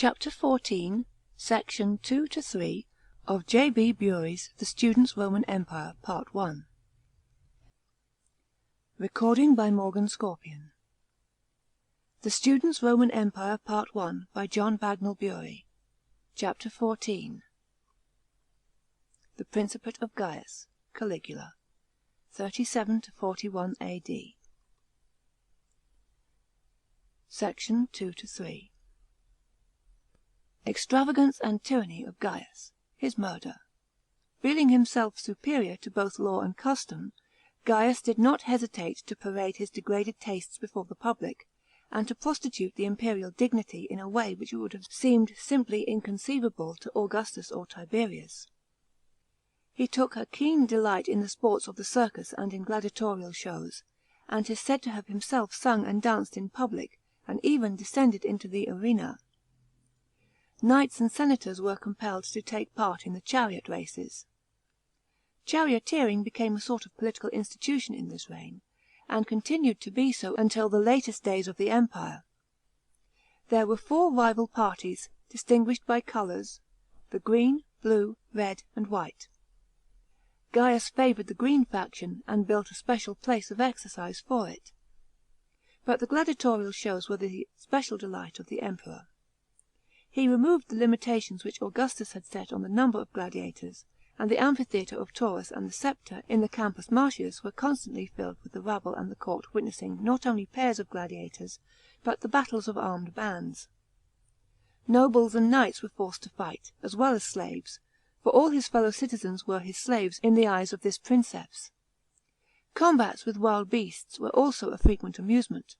Chapter 14, Section 2 to 3 of J.B. Bury's The Student's Roman Empire, Part 1. Recording by Morgan Scorpion. The Student's Roman Empire, Part 1, by John Bagnell Bury. Chapter 14. The Principate of Gaius, Caligula, 37 to 41 A.D. Section 2 to 3. Extravagance and tyranny of Gaius, his murder. Feeling himself superior to both law and custom, Gaius did not hesitate to parade his degraded tastes before the public, and to prostitute the imperial dignity in a way which would have seemed simply inconceivable to Augustus or Tiberius. He took a keen delight in the sports of the circus and in gladiatorial shows, and is said to have himself sung and danced in public, and even descended into the arena. Knights and senators were compelled to take part in the chariot races. Charioteering became a sort of political institution in this reign, and continued to be so until the latest days of the empire. There were four rival parties, distinguished by colours: the green, blue, red, and white. Gaius favoured the green faction, and built a special place of exercise for it. But the gladiatorial shows were the special delight of the emperor. He removed the limitations which Augustus had set on the number of gladiators, and the amphitheatre of Taurus and the Scepter in the Campus Martius were constantly filled with the rabble and the court witnessing not only pairs of gladiators, but the battles of armed bands. Nobles and knights were forced to fight, as well as slaves, for all his fellow citizens were his slaves in the eyes of this princeps. Combats with wild beasts were also a frequent amusement.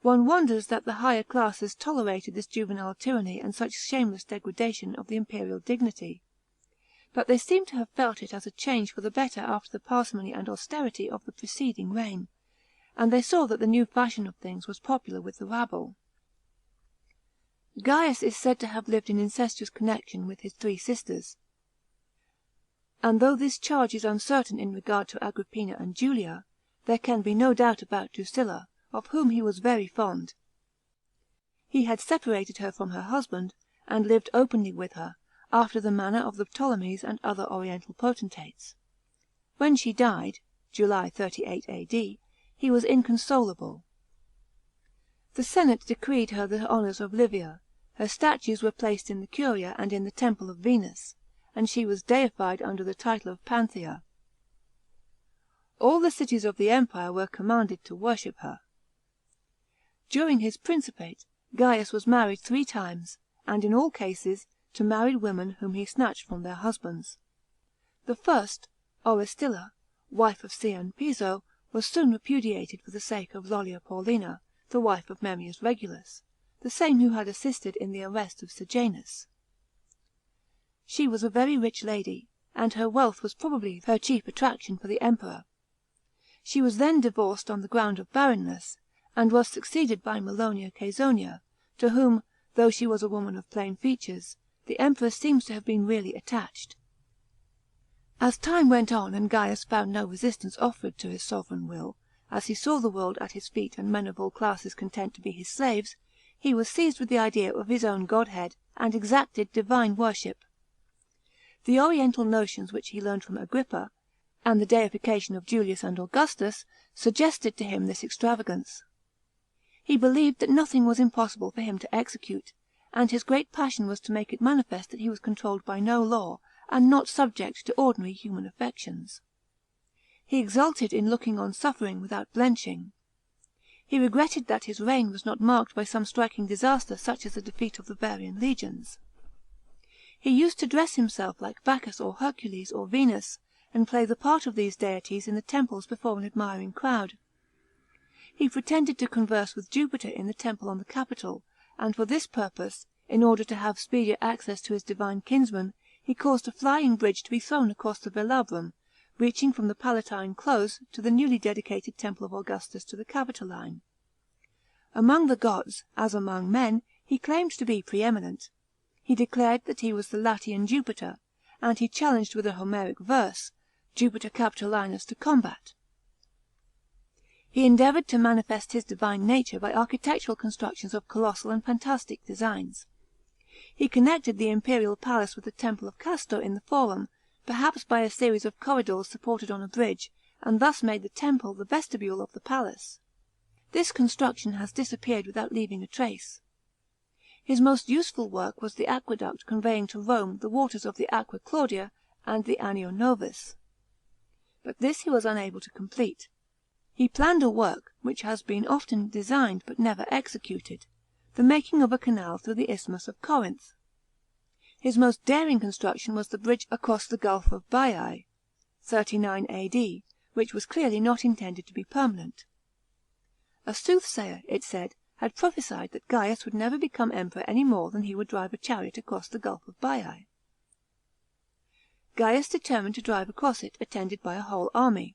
One wonders that the higher classes tolerated this juvenile tyranny and such shameless degradation of the imperial dignity. But they seem to have felt it as a change for the better after the parsimony and austerity of the preceding reign, and they saw that the new fashion of things was popular with the rabble. Gaius is said to have lived in incestuous connection with his three sisters, and though this charge is uncertain in regard to Agrippina and Julia, there can be no doubt about Drusilla, of whom he was very fond. He had separated her from her husband, and lived openly with her, after the manner of the Ptolemies and other oriental potentates. When she died, July 38 A.D., he was inconsolable. The Senate decreed her the honours of Livia, her statues were placed in the Curia and in the Temple of Venus, and she was deified under the title of Panthea. All the cities of the empire were commanded to worship her. During his principate, Gaius was married 3 times, and in all cases to married women whom he snatched from their husbands. The first, Orestilla, wife of Cn. Piso, was soon repudiated for the sake of Lollia Paulina, the wife of Memmius Regulus, the same who had assisted in the arrest of Sejanus. She was a very rich lady, and her wealth was probably her chief attraction for the emperor. She was then divorced on the ground of barrenness, and was succeeded by Melonia Caesonia, to whom, though she was a woman of plain features, the emperor seems to have been really attached. As time went on and Gaius found no resistance offered to his sovereign will, as he saw the world at his feet and men of all classes content to be his slaves, he was seized with the idea of his own godhead, and exacted divine worship. The oriental notions which he learned from Agrippa, and the deification of Julius and Augustus, suggested to him this extravagance. He believed that nothing was impossible for him to execute, and his great passion was to make it manifest that he was controlled by no law, and not subject to ordinary human affections. He exulted in looking on suffering without blenching. He regretted that his reign was not marked by some striking disaster such as the defeat of the Varian legions. He used to dress himself like Bacchus or Hercules or Venus, and play the part of these deities in the temples before an admiring crowd. He pretended to converse with Jupiter in the temple on the Capitol, and for this purpose, in order to have speedier access to his divine kinsman, he caused a flying bridge to be thrown across the Velabrum, reaching from the Palatine Close to the newly dedicated temple of Augustus to the Capitoline. Among the gods, as among men, he claimed to be preeminent. He declared that he was the Latian Jupiter, and he challenged with a Homeric verse Jupiter Capitolinus to combat. He endeavoured to manifest his divine nature by architectural constructions of colossal and fantastic designs. He connected the imperial palace with the temple of Castor in the Forum, perhaps by a series of corridors supported on a bridge, and thus made the temple the vestibule of the palace. This construction has disappeared without leaving a trace. His most useful work was the aqueduct conveying to Rome the waters of the Aqua Claudia and the Anio Novus. But this he was unable to complete. He planned a work, which has been often designed but never executed, the making of a canal through the Isthmus of Corinth. His most daring construction was the bridge across the Gulf of Baiae, 39 A.D., which was clearly not intended to be permanent. A soothsayer, it said, had prophesied that Gaius would never become emperor any more than he would drive a chariot across the Gulf of Baiae. Gaius determined to drive across it, attended by a whole army.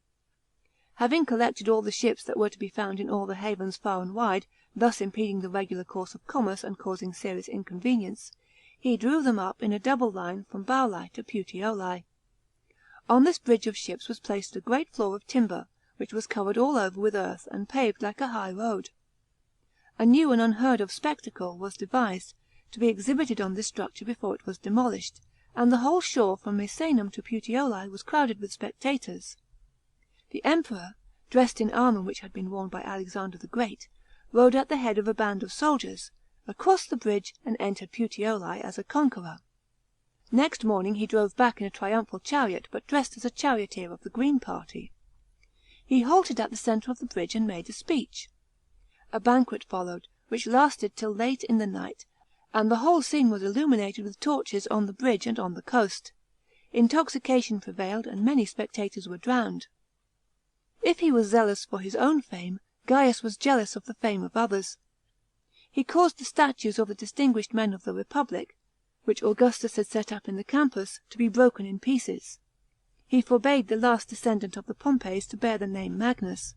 Having collected all the ships that were to be found in all the havens far and wide, thus impeding the regular course of commerce and causing serious inconvenience, he drew them up in a double line from Bauli to Puteoli. On this bridge of ships was placed a great floor of timber, which was covered all over with earth and paved like a high road. A new and unheard of spectacle was devised, to be exhibited on this structure before it was demolished, and the whole shore from Misenum to Puteoli was crowded with spectators. The emperor, dressed in armour which had been worn by Alexander the Great, rode at the head of a band of soldiers, across the bridge, and entered Puteoli as a conqueror. Next morning he drove back in a triumphal chariot, but dressed as a charioteer of the Green party. He halted at the centre of the bridge and made a speech. A banquet followed, which lasted till late in the night, and the whole scene was illuminated with torches on the bridge and on the coast. Intoxication prevailed, and many spectators were drowned. If he was zealous for his own fame, Gaius was jealous of the fame of others. He caused the statues of the distinguished men of the Republic, which Augustus had set up in the Campus, to be broken in pieces. He forbade the last descendant of the Pompeys to bear the name Magnus.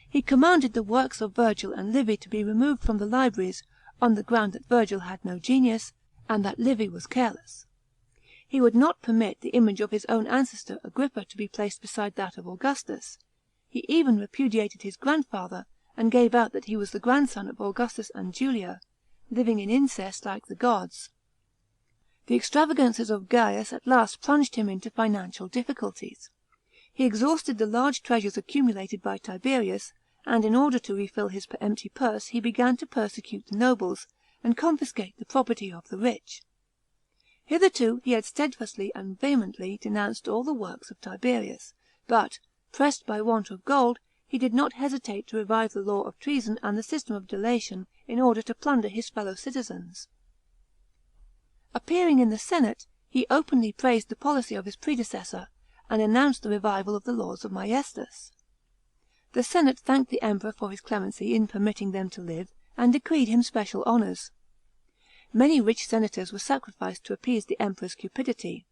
He commanded the works of Virgil and Livy to be removed from the libraries, on the ground that Virgil had no genius, and that Livy was careless. He would not permit the image of his own ancestor Agrippa to be placed beside that of Augustus. He even repudiated his grandfather, and gave out that he was the grandson of Augustus and Julia, living in incest like the gods. The extravagances of Gaius at last plunged him into financial difficulties. He exhausted the large treasures accumulated by Tiberius, and in order to refill his empty purse he began to persecute the nobles, and confiscate the property of the rich. Hitherto he had steadfastly and vehemently denounced all the works of Tiberius, but, pressed by want of gold, he did not hesitate to revive the law of treason and the system of delation in order to plunder his fellow citizens. Appearing in the senate, he openly praised the policy of his predecessor, and announced the revival of the laws of Maiestas. The senate thanked the Emperor for his clemency in permitting them to live, and decreed him special honours. Many rich senators were sacrificed to appease the Emperor's cupidity.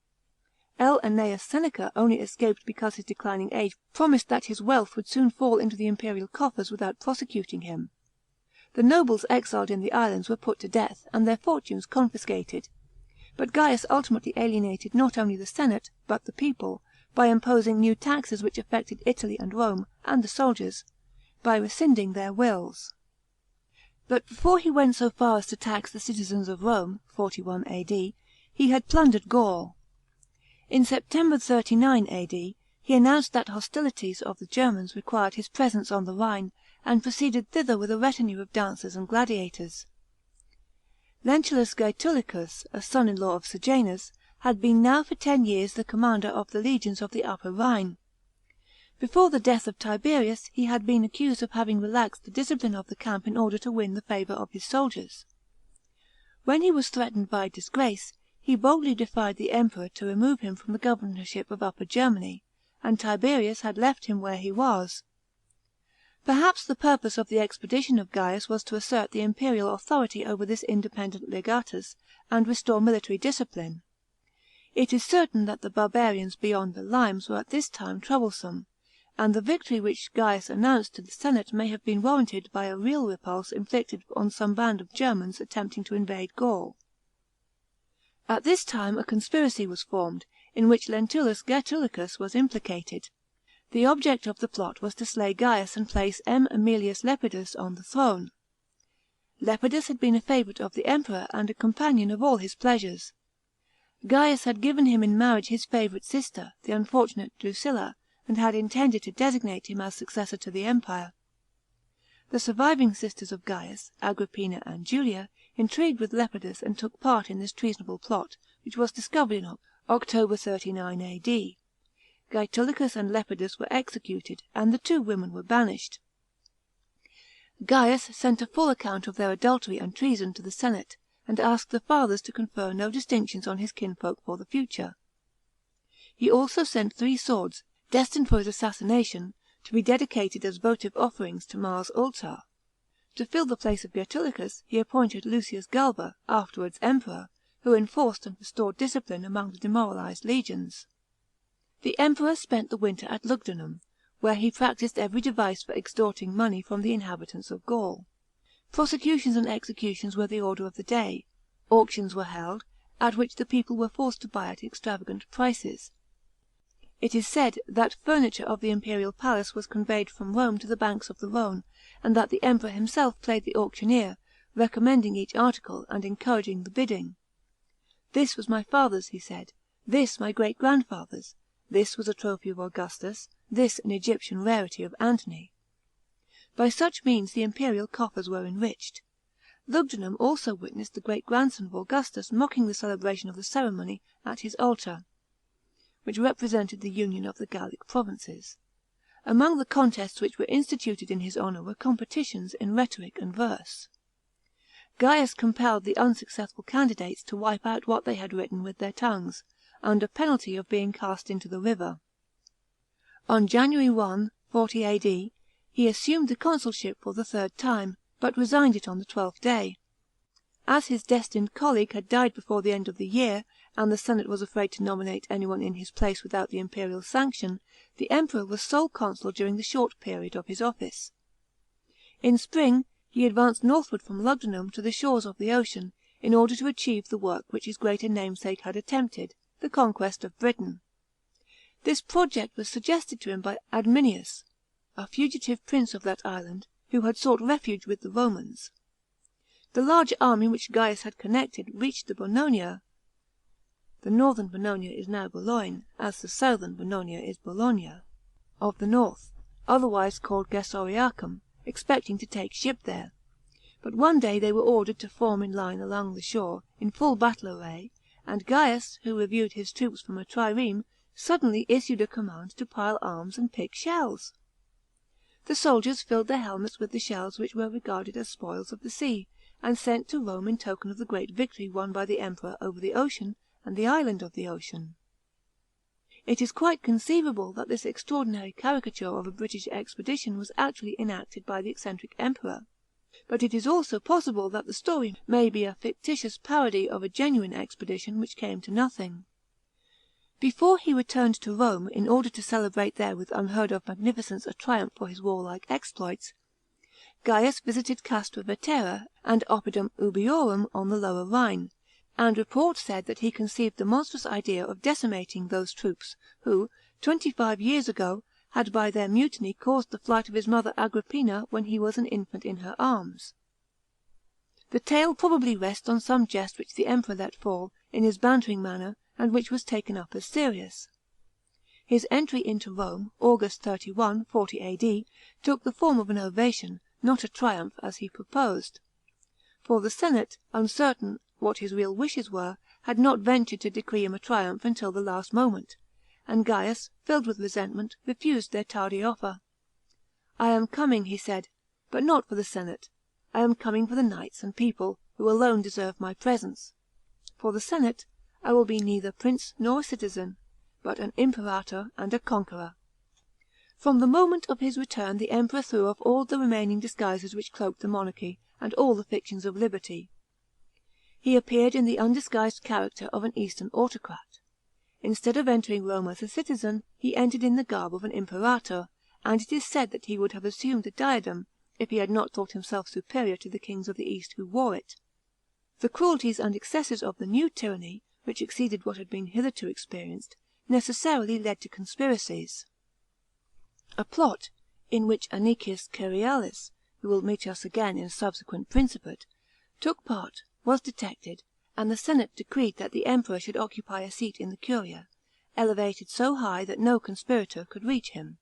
L. Annaeus Seneca only escaped because his declining age promised that his wealth would soon fall into the imperial coffers without prosecuting him. The nobles exiled in the islands were put to death, and their fortunes confiscated. But Gaius ultimately alienated not only the senate, but the people, by imposing new taxes which affected Italy and Rome, and the soldiers, by rescinding their wills. But before he went so far as to tax the citizens of Rome, 41 A.D., he had plundered Gaul. In September 39 A.D., he announced that hostilities of the Germans required his presence on the Rhine, and proceeded thither with a retinue of dancers and gladiators. Lentulus Gaetulicus, a son-in-law of Sejanus, had been now for 10 years the commander of the legions of the Upper Rhine. Before the death of Tiberius, he had been accused of having relaxed the discipline of the camp in order to win the favour of his soldiers. When he was threatened by disgrace, he boldly defied the Emperor to remove him from the governorship of Upper Germany, and Tiberius had left him where he was. Perhaps the purpose of the expedition of Gaius was to assert the imperial authority over this independent legatus, and restore military discipline. It is certain that the barbarians beyond the limes were at this time troublesome, and the victory which Gaius announced to the senate may have been warranted by a real repulse inflicted on some band of Germans attempting to invade Gaul. At this time a conspiracy was formed, in which Lentulus Gaetulicus was implicated. The object of the plot was to slay Gaius and place M. Aemilius Lepidus on the throne. Lepidus had been a favourite of the Emperor and a companion of all his pleasures. Gaius had given him in marriage his favourite sister, the unfortunate Drusilla, and had intended to designate him as successor to the Empire. The surviving sisters of Gaius, Agrippina and Julia, intrigued with Lepidus and took part in this treasonable plot, which was discovered in October 39 A.D. Gaetulicus and Lepidus were executed, and the two women were banished. Gaius sent a full account of their adultery and treason to the senate, and asked the fathers to confer no distinctions on his kinfolk for the future. He also sent 3 swords, destined for his assassination, to be dedicated as votive offerings to Mars Ultor. To fill the place of Gaetulicus, he appointed Lucius Galba, afterwards emperor, who enforced and restored discipline among the demoralized legions. The emperor spent the winter at Lugdunum, where he practised every device for extorting money from the inhabitants of Gaul. Prosecutions and executions were the order of the day. Auctions were held, at which the people were forced to buy at extravagant prices. It is said that furniture of the imperial palace was conveyed from Rome to the banks of the Rhone, and that the emperor himself played the auctioneer, recommending each article and encouraging the bidding. "This was my father's," he said, "this my great grandfather's, this was a trophy of Augustus, this an Egyptian rarity of Antony." By such means the imperial coffers were enriched. Lugdunum also witnessed the great grandson of Augustus mocking the celebration of the ceremony at his altar, which represented the union of the Gallic provinces. Among the contests which were instituted in his honour were competitions in rhetoric and verse. Gaius compelled the unsuccessful candidates to wipe out what they had written with their tongues, under penalty of being cast into the river. On January 1, 40 A.D., he assumed the consulship for the 3rd time, but resigned it on the 12th day. As his destined colleague had died before the end of the year, and the senate was afraid to nominate anyone in his place without the imperial sanction, the emperor was sole consul during the short period of his office. In spring, he advanced northward from Lugdunum to the shores of the ocean, in order to achieve the work which his greater namesake had attempted, the conquest of Britain. This project was suggested to him by Adminius, a fugitive prince of that island, who had sought refuge with the Romans. The large army which Gaius had collected reached the Bononia (the northern Bononia is now Boulogne, as the southern Bononia is Bologna) of the north, otherwise called Gessoriacum, expecting to take ship there. But one day they were ordered to form in line along the shore, in full battle array, and Gaius, who reviewed his troops from a trireme, suddenly issued a command to pile arms and pick shells. The soldiers filled their helmets with the shells which were regarded as spoils of the sea, and sent to Rome in token of the great victory won by the emperor over the ocean and the island of the ocean. It is quite conceivable that this extraordinary caricature of a British expedition was actually enacted by the eccentric emperor, but it is also possible that the story may be a fictitious parody of a genuine expedition which came to nothing. Before he returned to Rome, in order to celebrate there with unheard of magnificence a triumph for his warlike exploits, Gaius visited Castra Vetera and Oppidum Ubiorum on the lower Rhine, and report said that he conceived the monstrous idea of decimating those troops, who, 25 years ago, had by their mutiny caused the flight of his mother Agrippina when he was an infant in her arms. The tale probably rests on some jest which the emperor let fall, in his bantering manner, and which was taken up as serious. His entry into Rome, August 31, 40 A.D., took the form of an ovation, not a triumph, as he proposed. For the senate, uncertain what his real wishes were, had not ventured to decree him a triumph until the last moment, and Gaius, filled with resentment, refused their tardy offer. "I am coming," he said, "but not for the senate. I am coming for the knights and people, who alone deserve my presence. For the senate, I will be neither prince nor a citizen, but an imperator and a conqueror." From the moment of his return the emperor threw off all the remaining disguises which cloaked the monarchy, and all the fictions of liberty. He appeared in the undisguised character of an Eastern autocrat. Instead of entering Rome as a citizen, he entered in the garb of an imperator, and it is said that he would have assumed the diadem, if he had not thought himself superior to the kings of the East who wore it. The cruelties and excesses of the new tyranny, which exceeded what had been hitherto experienced, necessarily led to conspiracies. A plot, in which Anicius Cerealis, who will meet us again in a subsequent Principate, took part, was detected, and the senate decreed that the Emperor should occupy a seat in the curia, elevated so high that no conspirator could reach him.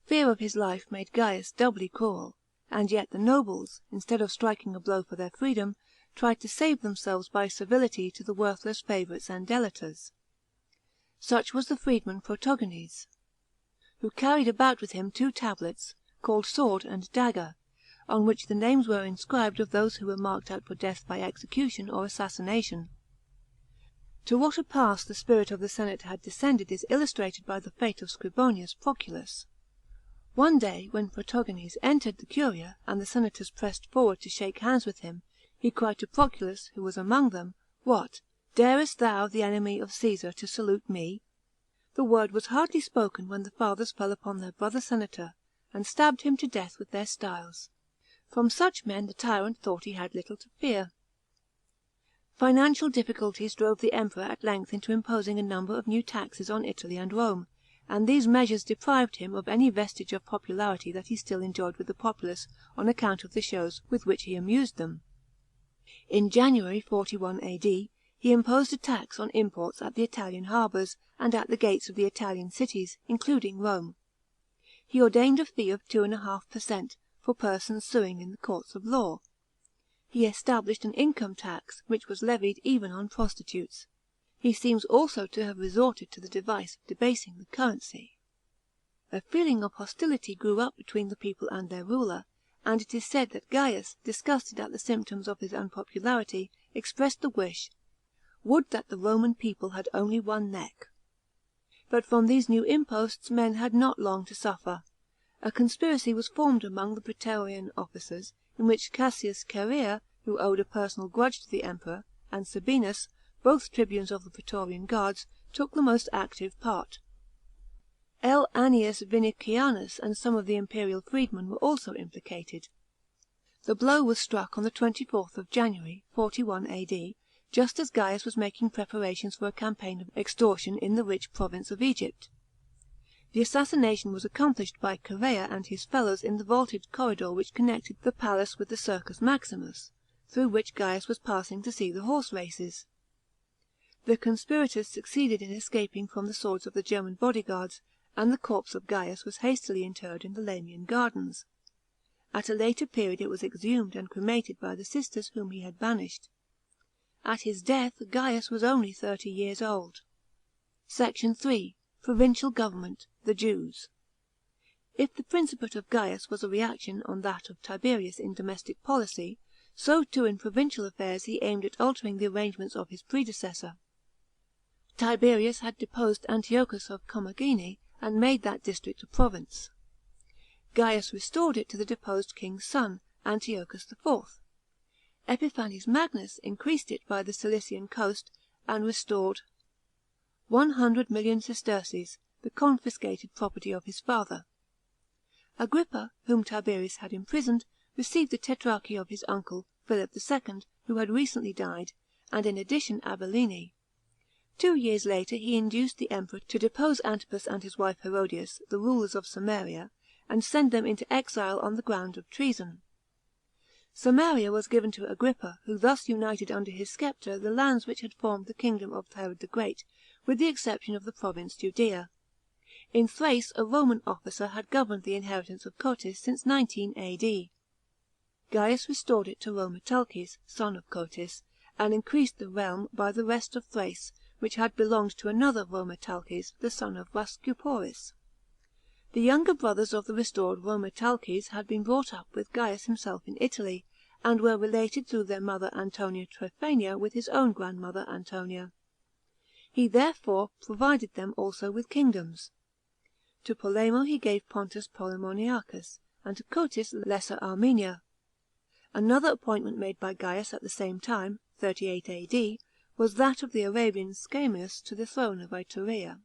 Fear of his life made Gaius doubly cruel, and yet the nobles, instead of striking a blow for their freedom, tried to save themselves by civility to the worthless favourites and delators. Such was the freedman Protogenes, who carried about with him 2 tablets, called Sword and Dagger, on which the names were inscribed of those who were marked out for death by execution or assassination. To what a pass the spirit of the senate had descended is illustrated by the fate of Scribonius Proculus. One day, when Protogenes entered the curia, and the senators pressed forward to shake hands with him, he cried to Proculus, who was among them, "What, darest thou, the enemy of Caesar, to salute me?" The word was hardly spoken when the fathers fell upon their brother senator, and stabbed him to death with their styles. From such men the tyrant thought he had little to fear. Financial difficulties drove the Emperor at length into imposing a number of new taxes on Italy and Rome, and these measures deprived him of any vestige of popularity that he still enjoyed with the populace on account of the shows with which he amused them. In January 41 A.D., he imposed a tax on imports at the Italian harbours and at the gates of the Italian cities, including Rome. He ordained a fee of 2.5 per cent, for persons suing in the courts of law. He established an income tax, which was levied even on prostitutes. He seems also to have resorted to the device of debasing the currency. A feeling of hostility grew up between the people and their ruler, and it is said that Gaius, disgusted at the symptoms of his unpopularity, expressed the wish, "Would that the Roman people had only one neck." But from these new imposts men had not long to suffer. A conspiracy was formed among the praetorian officers, in which Cassius Chaerea, who owed a personal grudge to the Emperor, and Sabinus, both tribunes of the praetorian guards, took the most active part. L. Annius Vinicianus and some of the imperial freedmen were also implicated. The blow was struck on the 24th of January, 41 A.D., just as Gaius was making preparations for a campaign of extortion in the rich province of Egypt. The assassination was accomplished by Chaerea and his fellows in the vaulted corridor which connected the palace with the Circus Maximus, through which Gaius was passing to see the horse races. The conspirators succeeded in escaping from the swords of the German bodyguards, and the corpse of Gaius was hastily interred in the Lamian gardens. At a later period it was exhumed and cremated by the sisters whom he had banished. At his death Gaius was only 30 years old. SECT. 3. Provincial government. The Jews. If the Principate of Gaius was a reaction on that of Tiberius in domestic policy, so too in provincial affairs he aimed at altering the arrangements of his predecessor. Tiberius had deposed Antiochus of Commagene, and made that district a province. Gaius restored it to the deposed king's son, Antiochus IV. Epiphanes Magnus increased it by the Cilician coast, and restored 100 million sesterces, the confiscated property of his father. Agrippa, whom Tiberius had imprisoned, received the tetrarchy of his uncle, Philip II., who had recently died, and in addition Abilene. 2 years later he induced the emperor to depose Antipas and his wife Herodias, the rulers of Samaria, and send them into exile on the ground of treason. Samaria was given to Agrippa, who thus united under his sceptre the lands which had formed the kingdom of Herod the Great, with the exception of the province Judea. In Thrace a Roman officer had governed the inheritance of Cotys since 19 A.D. Gaius restored it to Rhoemetalces, son of Cotys, and increased the realm by the rest of Thrace, which had belonged to another Rhoemetalces, the son of Rhascuporis. The younger brothers of the restored Rhoemetalces had been brought up with Gaius himself in Italy, and were related through their mother Antonia Tryphania with his own grandmother Antonia. He therefore provided them also with kingdoms. To Polemo he gave Pontus Polemoniacus, and to Cotys Lesser Armenia. Another appointment made by Gaius at the same time, 38 A.D., was that of the Arabian Scaemus to the throne of Iturea.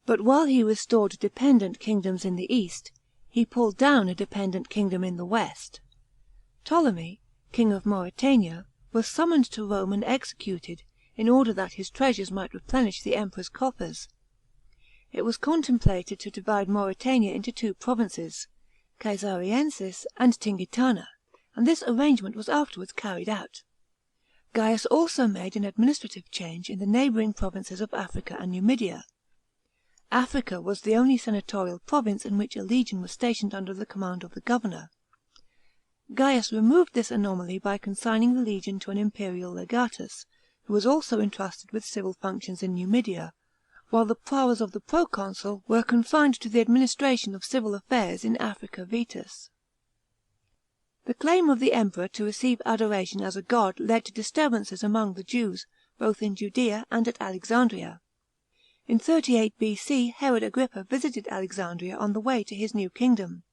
But while he restored dependent kingdoms in the east, he pulled down a dependent kingdom in the west. Ptolemy, king of Mauretania, was summoned to Rome and executed, in order that his treasures might replenish the Emperor's coffers. It was contemplated to divide Mauretania into two provinces, Caesariensis and Tingitana, and this arrangement was afterwards carried out. Gaius also made an administrative change in the neighbouring provinces of Africa and Numidia. Africa was the only senatorial province in which a legion was stationed under the command of the governor. Gaius removed this anomaly by consigning the legion to an imperial legatus, who was also entrusted with civil functions in Numidia, while the powers of the proconsul were confined to the administration of civil affairs in Africa Vetus. The claim of the Emperor to receive adoration as a god led to disturbances among the Jews, both in Judea and at Alexandria. In 38 B.C. Herod Agrippa visited Alexandria on the way to his new kingdom.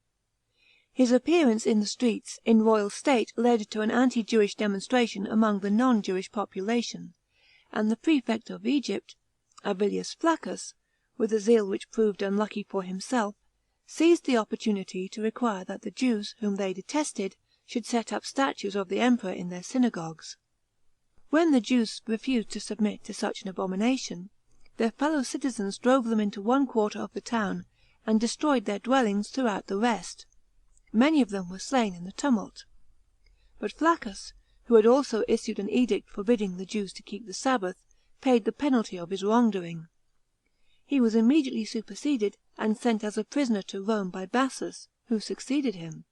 His appearance in the streets in royal state led to an anti-Jewish demonstration among the non-Jewish population, and the prefect of Egypt, Abilius Flaccus, with a zeal which proved unlucky for himself, seized the opportunity to require that the Jews, whom they detested, should set up statues of the Emperor in their synagogues. When the Jews refused to submit to such an abomination, their fellow citizens drove them into one quarter of the town, and destroyed their dwellings throughout the rest. Many of them were slain in the tumult. But Flaccus, who had also issued an edict forbidding the Jews to keep the Sabbath, paid the penalty of his wrongdoing. He was immediately superseded, and sent as a prisoner to Rome by Bassus, who succeeded him.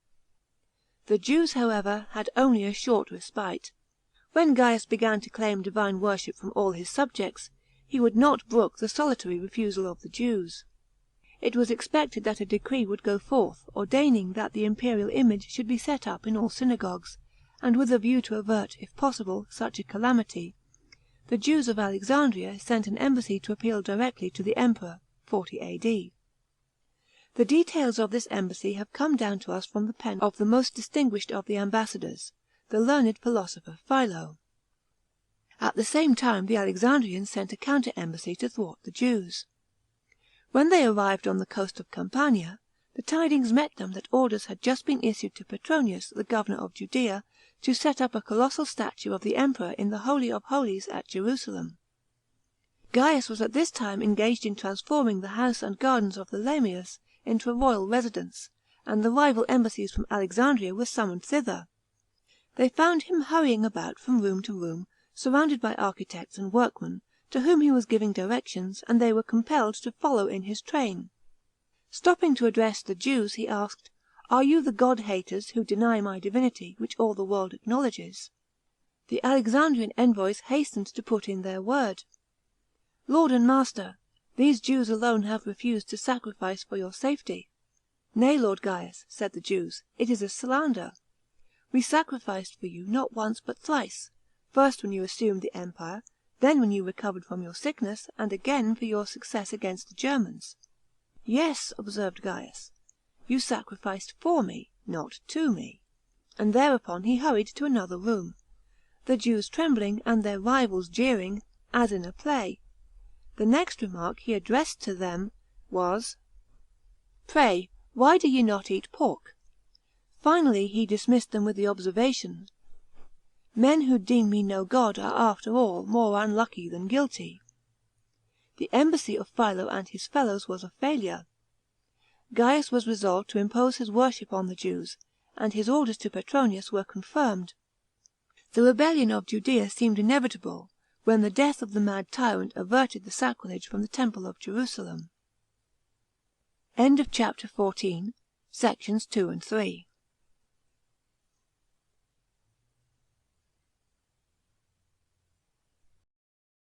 The Jews, however, had only a short respite. When Gaius began to claim divine worship from all his subjects, he would not brook the solitary refusal of the Jews. It was expected that a decree would go forth, ordaining that the imperial image should be set up in all synagogues, and with a view to avert, if possible, such a calamity, the Jews of Alexandria sent an embassy to appeal directly to the Emperor (40 A.D.). The details of this embassy have come down to us from the pen of the most distinguished of the ambassadors, the learned philosopher Philo. At the same time the Alexandrians sent a counter-embassy to thwart the Jews. When they arrived on the coast of Campania, the tidings met them that orders had just been issued to Petronius, the governor of Judea, to set up a colossal statue of the Emperor in the Holy of Holies at Jerusalem. Gaius was at this time engaged in transforming the house and gardens of the Lamius into a royal residence, and the rival embassies from Alexandria were summoned thither. They found him hurrying about from room to room, surrounded by architects and workmen, to whom he was giving directions, and they were compelled to follow in his train. Stopping to address the Jews, he asked, "Are you the god-haters who deny my divinity, which all the world acknowledges?" The Alexandrian envoys hastened to put in their word. "Lord and master, these Jews alone have refused to sacrifice for your safety." "Nay, Lord Gaius," said the Jews, "it is a slander. We sacrificed for you not once but thrice, first when you assumed the empire, then when you recovered from your sickness, and again for your success against the Germans." "Yes," observed Gaius, "you sacrificed for me, not to me." And thereupon he hurried to another room, the Jews trembling, and their rivals jeering, as in a play. The next remark he addressed to them was, "Pray, why do ye not eat pork?" Finally he dismissed them with the observation, "Men who deem me no god are after all more unlucky than guilty." The embassy of Philo and his fellows was a failure. Gaius was resolved to impose his worship on the Jews, and his orders to Petronius were confirmed. The rebellion of Judea seemed inevitable, when the death of the mad tyrant averted the sacrilege from the temple of Jerusalem. Chapter 14. Sections 2 and 3.